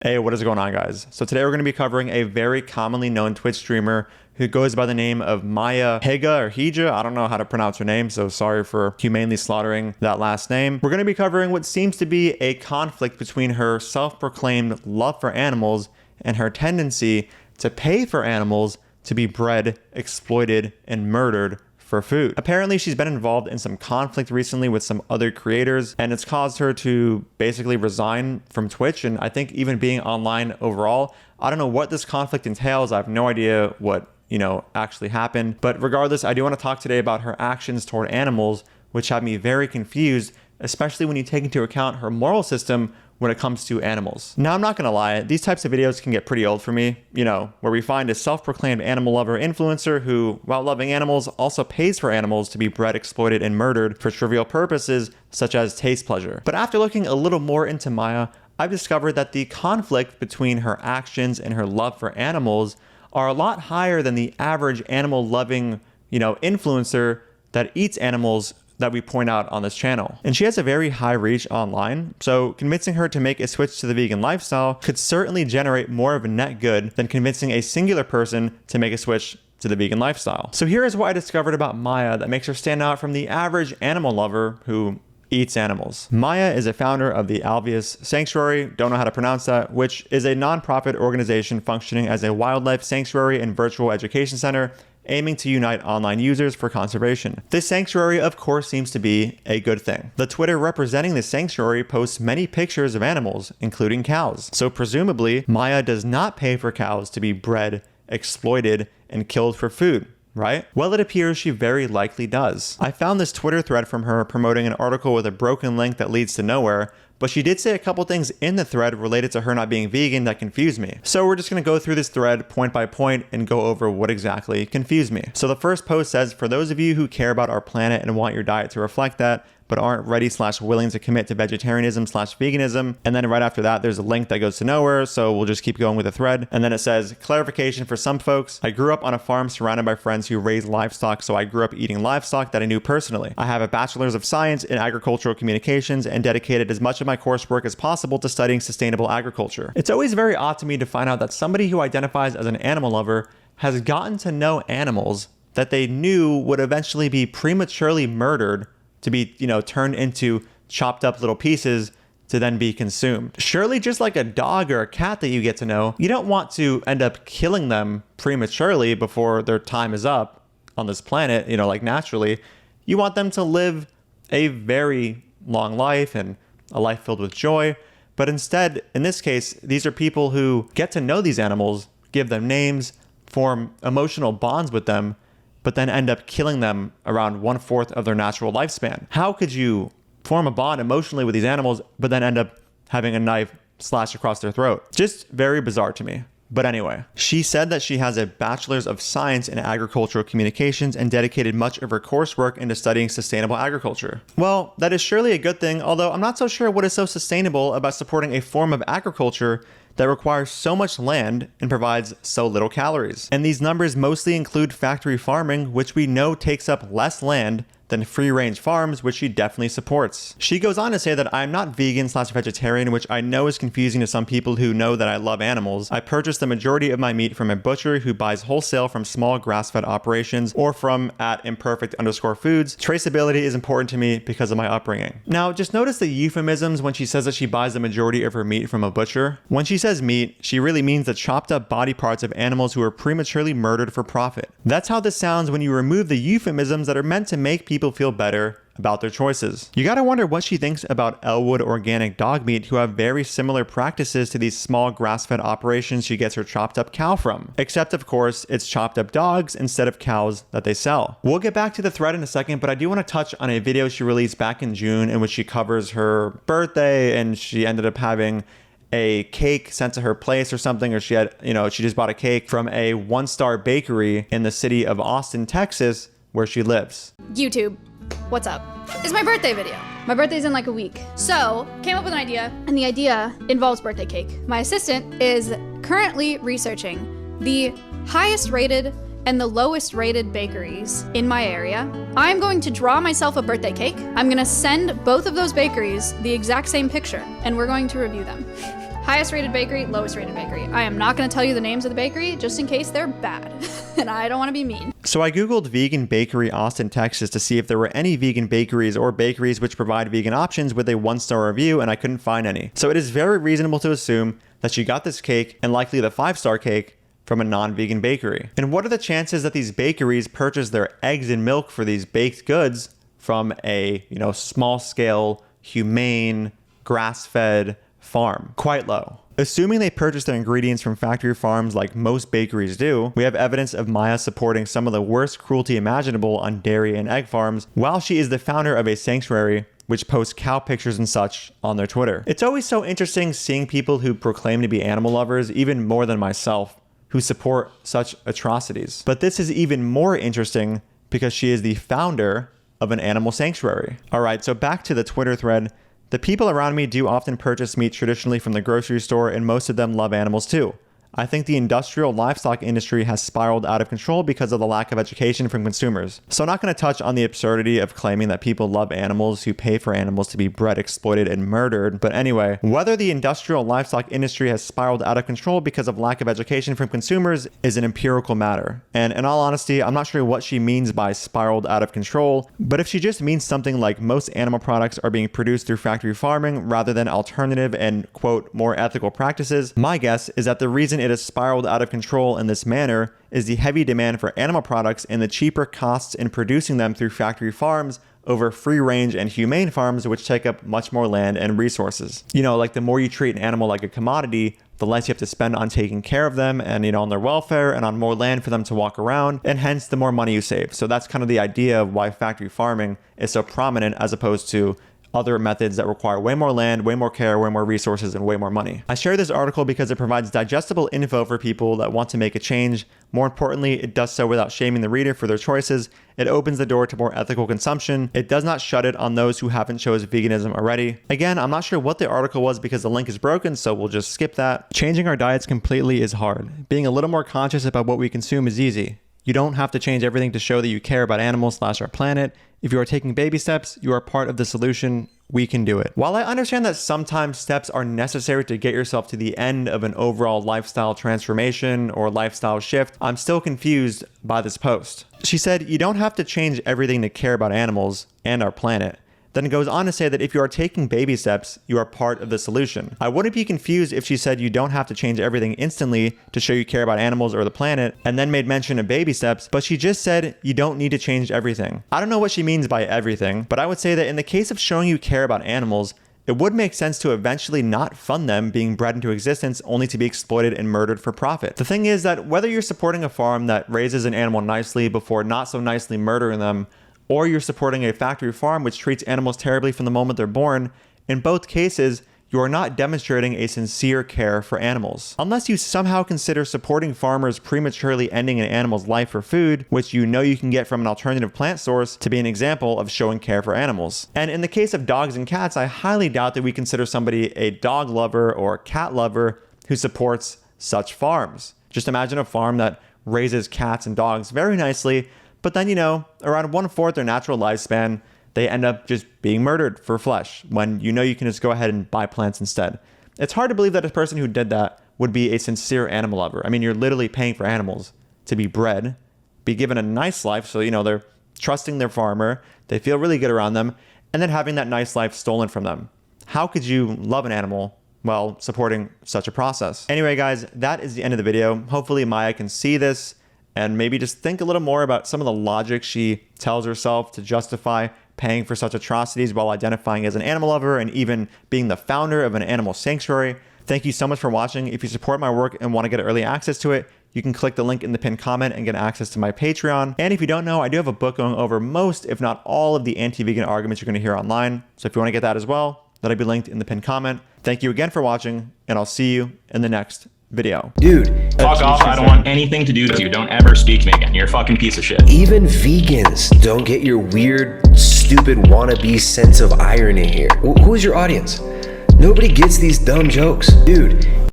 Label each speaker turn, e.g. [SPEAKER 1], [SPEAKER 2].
[SPEAKER 1] Hey, what is going on, guys? So today we're going to be covering a very commonly known Twitch streamer who goes by the name of Higa or Hija. I don't know how to pronounce her name, so sorry for humanely slaughtering that last name. We're going to be covering what seems to be a conflict between her self-proclaimed love for animals and her tendency to pay for animals to be bred, exploited, and murdered for food. Apparently, she's been involved in some conflict recently with some other creators, and it's caused her to basically resign from Twitch, and I think even being online overall. I don't know what this conflict entails. I have no idea what, actually happened. But regardless, I do want to talk today about her actions toward animals, which have me very confused, especially when you take into account her moral system when it comes to animals. Now, I'm not gonna lie, these types of videos can get pretty old for me, where we find a self-proclaimed animal lover influencer who, while loving animals, also pays for animals to be bred, exploited, and murdered for trivial purposes, such as taste pleasure. But after looking a little more into Maya, I've discovered that the conflict between her actions and her love for animals are a lot higher than the average animal-loving, influencer that eats animals that we point out on this channel. And she has a very high reach online, so convincing her to make a switch to the vegan lifestyle could certainly generate more of a net good than convincing a singular person to make a switch to the vegan lifestyle. So here is what I discovered about Maya that makes her stand out from the average animal lover who eats animals. Maya is a founder of the Alveus Sanctuary, don't know how to pronounce that, which is a non-profit organization functioning as a wildlife sanctuary and virtual education center aiming to unite online users for conservation. This sanctuary, of course, seems to be a good thing. The Twitter representing the sanctuary posts many pictures of animals, including cows. So presumably, Maya does not pay for cows to be bred, exploited, and killed for food, right? Well, it appears she very likely does. I found this Twitter thread from her promoting an article with a broken link that leads to nowhere, but she did say a couple things in the thread related to her not being vegan that confused me. So we're just gonna go through this thread point by point and go over what exactly confused me. So the first post says, for those of you who care about our planet and want your diet to reflect that, but aren't ready/willing to commit to vegetarianism/veganism. And then right after that, there's a link that goes to nowhere. So we'll just keep going with the thread. And then it says, clarification for some folks. I grew up on a farm surrounded by friends who raise livestock. So I grew up eating livestock that I knew personally. I have a bachelor's of science in agricultural communications and dedicated as much of my coursework as possible to studying sustainable agriculture. It's always very odd to me to find out that somebody who identifies as an animal lover has gotten to know animals that they knew would eventually be prematurely murdered to be, turned into chopped up little pieces to then be consumed. Surely just like a dog or a cat that you get to know, you don't want to end up killing them prematurely before their time is up on this planet, like naturally. You want them to live a very long life and a life filled with joy. But instead, in this case, these are people who get to know these animals, give them names, form emotional bonds with them, but then end up killing them around 1/4 of their natural lifespan. How could you form a bond emotionally with these animals, but then end up having a knife slashed across their throat? Just very bizarre to me. But anyway, she said that she has a bachelor's of science in agricultural communications and dedicated much of her coursework into studying sustainable agriculture. Well, that is surely a good thing, although I'm not so sure what is so sustainable about supporting a form of agriculture that requires so much land and provides so little calories. And these numbers mostly include factory farming, which we know takes up less land than free-range farms, which she definitely supports. She goes on to say that I'm not vegan/vegetarian, which I know is confusing to some people who know that I love animals. I purchase the majority of my meat from a butcher who buys wholesale from small grass-fed operations or from @imperfect_foods. Traceability is important to me because of my upbringing. Now, just notice the euphemisms when she says that she buys the majority of her meat from a butcher. When she says meat, she really means the chopped up body parts of animals who were prematurely murdered for profit. That's how this sounds when you remove the euphemisms that are meant to make people feel better about their choices. You gotta wonder what she thinks about Elwood Organic Dog Meat, who have very similar practices to these small grass-fed operations she gets her chopped up cow from. Except, of course, it's chopped up dogs instead of cows that they sell. We'll get back to the thread in a second, but I do want to touch on a video she released back in June in which she covers her birthday, and she ended up having a cake sent to her place or something, or she had, she just bought a cake from a one-star bakery in the city of Austin, Texas, where she lives.
[SPEAKER 2] YouTube, what's up? It's my birthday video. My birthday's in like a week. So, came up with an idea, and the idea involves birthday cake. My assistant is currently researching the highest rated and the lowest rated bakeries in my area. I'm going to draw myself a birthday cake. I'm gonna send both of those bakeries the exact same picture, and we're going to review them. Highest rated bakery, lowest rated bakery. I am not going to tell you the names of the bakery just in case they're bad. And I don't want to be mean.
[SPEAKER 1] So I Googled vegan bakery Austin, Texas to see if there were any vegan bakeries or bakeries which provide vegan options with a 1-star review, and I couldn't find any. So it is very reasonable to assume that she got this cake, and likely the 5-star cake, from a non-vegan bakery. And what are the chances that these bakeries purchase their eggs and milk for these baked goods from a, small scale, humane, grass-fed farm? Quite low. Assuming they purchase their ingredients from factory farms like most bakeries do, we have evidence of Maya supporting some of the worst cruelty imaginable on dairy and egg farms, while she is the founder of a sanctuary which posts cow pictures and such on their Twitter. It's always so interesting seeing people who proclaim to be animal lovers, even more than myself, who support such atrocities. But this is even more interesting because she is the founder of an animal sanctuary. All right, so back to the Twitter thread. The people around me do often purchase meat traditionally from the grocery store, and most of them love animals too. I think the industrial livestock industry has spiraled out of control because of the lack of education from consumers. So I'm not going to touch on the absurdity of claiming that people love animals who pay for animals to be bred, exploited, and murdered. But anyway, whether the industrial livestock industry has spiraled out of control because of lack of education from consumers is an empirical matter. And in all honesty, I'm not sure what she means by spiraled out of control, but if she just means something like most animal products are being produced through factory farming rather than alternative and, quote, more ethical practices, my guess is that the reason it has spiraled out of control in this manner is the heavy demand for animal products and the cheaper costs in producing them through factory farms over free range and humane farms, which take up much more land and resources. Like the more you treat an animal like a commodity, the less you have to spend on taking care of them and, on their welfare and on more land for them to walk around, and hence the more money you save. So that's kind of the idea of why factory farming is so prominent as opposed to other methods that require way more land, way more care, way more resources, and way more money. I share this article because it provides digestible info for people that want to make a change. More importantly, it does so without shaming the reader for their choices. It opens the door to more ethical consumption. It does not shut it on those who haven't chose veganism already. Again, I'm not sure what the article was because the link is broken, so we'll just skip that. Changing our diets completely is hard. Being a little more conscious about what we consume is easy. You don't have to change everything to show that you care about animals / our planet. If you are taking baby steps, you are part of the solution. We can do it. While I understand that sometimes steps are necessary to get yourself to the end of an overall lifestyle transformation or lifestyle shift, I'm still confused by this post. She said, you don't have to change everything to care about animals and our planet. Then it goes on to say that if you are taking baby steps, you are part of the solution. I wouldn't be confused if she said you don't have to change everything instantly to show you care about animals or the planet, and then made mention of baby steps, but she just said you don't need to change everything. I don't know what she means by everything, but I would say that in the case of showing you care about animals, it would make sense to eventually not fund them being bred into existence only to be exploited and murdered for profit. The thing is that whether you're supporting a farm that raises an animal nicely before not so nicely murdering them, or you're supporting a factory farm which treats animals terribly from the moment they're born, in both cases, you are not demonstrating a sincere care for animals. Unless you somehow consider supporting farmers prematurely ending an animal's life for food, which you know you can get from an alternative plant source, to be an example of showing care for animals. And in the case of dogs and cats, I highly doubt that we consider somebody a dog lover or cat lover who supports such farms. Just imagine a farm that raises cats and dogs very nicely, but then, around 1/4 their natural lifespan, they end up just being murdered for flesh when you can just go ahead and buy plants instead. It's hard to believe that a person who did that would be a sincere animal lover. I mean, you're literally paying for animals to be bred, be given a nice life. So, they're trusting their farmer. They feel really good around them, and then having that nice life stolen from them. How could you love an animal while supporting such a process? Anyway, guys, that is the end of the video. Hopefully Maya can see this and maybe just think a little more about some of the logic she tells herself to justify paying for such atrocities while identifying as an animal lover and even being the founder of an animal sanctuary. Thank you so much for watching. If you support my work and want to get early access to it, you can click the link in the pinned comment and get access to my Patreon. And if you don't know, I do have a book going over most, if not all, of the anti-vegan arguments you're going to hear online. So if you want to get that as well, that'll be linked in the pinned comment. Thank you again for watching, and I'll see you in the next video.
[SPEAKER 3] Dude,
[SPEAKER 4] fuck off. I don't want anything to do with you. Don't ever speak to me again. You're a fucking piece of shit.
[SPEAKER 3] Even vegans don't get your weird, stupid wannabe sense of irony here. Who is your audience? Nobody gets these dumb jokes. Dude,